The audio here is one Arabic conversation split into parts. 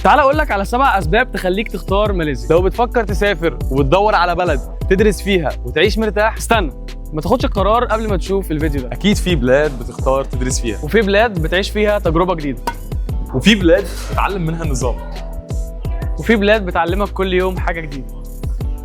تعال اقول لك على 7 اسباب تخليك تختار ماليزيا. لو بتفكر تسافر وتدور على بلد تدرس فيها وتعيش مرتاح، استنى، ما تاخدش القرار قبل ما تشوف الفيديو ده. اكيد في بلاد بتختار تدرس فيها، وفي بلاد بتعيش فيها تجربه جديده، وفي بلاد تتعلم منها النظام، وفي بلاد بتعلمك كل يوم حاجه جديده.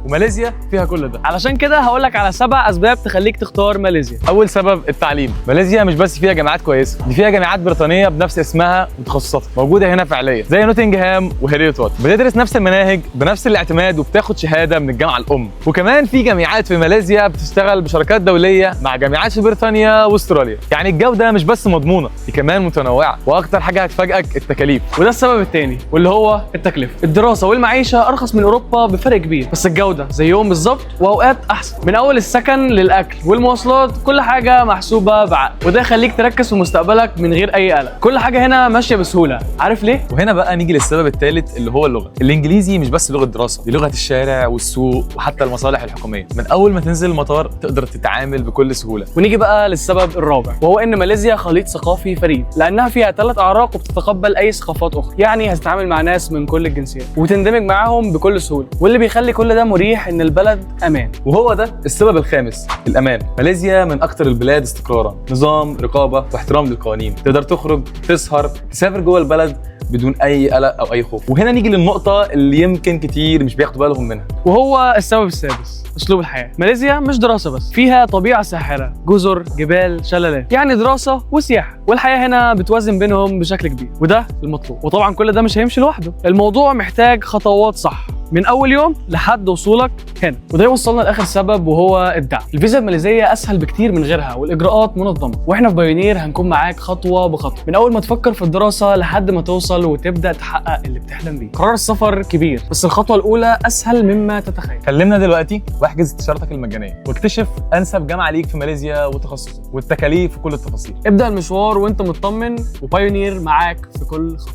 وماليزيا فيها كل ده. علشان كده هقول لك على 7 اسباب تخليك تختار ماليزيا. اول سبب التعليم. ماليزيا مش بس فيها جامعات كويسه، دي فيها جامعات بريطانيه بنفس اسمها وتخصصاتها موجوده هنا فعليا، زي نوتنغهام وهاريوت وات. بتدرس نفس المناهج بنفس الاعتماد وبتاخد شهاده من الجامعه الام. وكمان في جامعات في ماليزيا بتشتغل بشراكات دوليه مع جامعات في بريطانيا واستراليا. يعني الجوده مش بس مضمونه، دي كمان متنوعه. واكتر حاجه هتفاجئك التكاليف. وده السبب الثاني واللي هو التكلفه. الدراسه والمعيشه ارخص من اوروبا بفرق كبير، بس الجوده زيهم بالظبط واوقات احسن. من اول السكن للاكل والمواصلات كل حاجه محسوبه بعقل، وده يخليك تركز في مستقبلك من غير اي قلق. كل حاجه هنا ماشيه بسهوله. عارف ليه؟ وهنا بقى نيجي للسبب الثالث اللي هو اللغه. الانجليزي مش بس لغه دراسه، دي لغه الشارع والسوق وحتى المصالح الحكوميه. من اول ما تنزل المطار تقدر تتعامل بكل سهوله. ونيجي بقى للسبب الرابع، وهو ان ماليزيا خليط ثقافي فريد، لانها فيها 3 اعراق وبتتقبل اي ثقافات اخرى. يعني هتتعامل مع ناس من كل الجنسيات وتندمج معاهم بكل سهوله، واللي بيخلي كل ده مريح ان البلد امان. وهو ده السبب الخامس، الامان. ماليزيا من اكتر البلاد استقرارا، نظام، رقابه واحترام للقوانين. تقدر تخرج، تسهر، تسافر جوه البلد بدون اي قلق او اي خوف. وهنا نيجي للنقطه اللي يمكن كتير مش بياخدوا بالهم منها، وهو السبب السادس، اسلوب الحياه. ماليزيا مش دراسه بس، فيها طبيعه ساحره، جزر، جبال، شلالات. يعني دراسه وسياحه، والحياه هنا بتوازن بينهم بشكل كبير، وده المطلوب. وطبعا كل ده مش هيمشي لوحده، الموضوع محتاج خطوات صح من اول يوم لحد وصولك هنا. وده يوصلنا لاخر سبب، وهو الدعم. الفيزا الماليزيه اسهل بكتير من غيرها، والاجراءات منظمه. واحنا في بايونير هنكون معاك خطوه بخطوه، من اول ما تفكر في الدراسه لحد ما توصل وتبدا تحقق اللي بتحلم بيه. قرار السفر كبير، بس الخطوه الاولى اسهل مما تتخيل. كلمنا دلوقتي واحجز استشارتك المجانيه، واكتشف انسب جامعه ليك في ماليزيا وتخصصك والتكاليف وكل التفاصيل. ابدا المشوار وانت مطمن، وبايونير معاك في كل خطوه.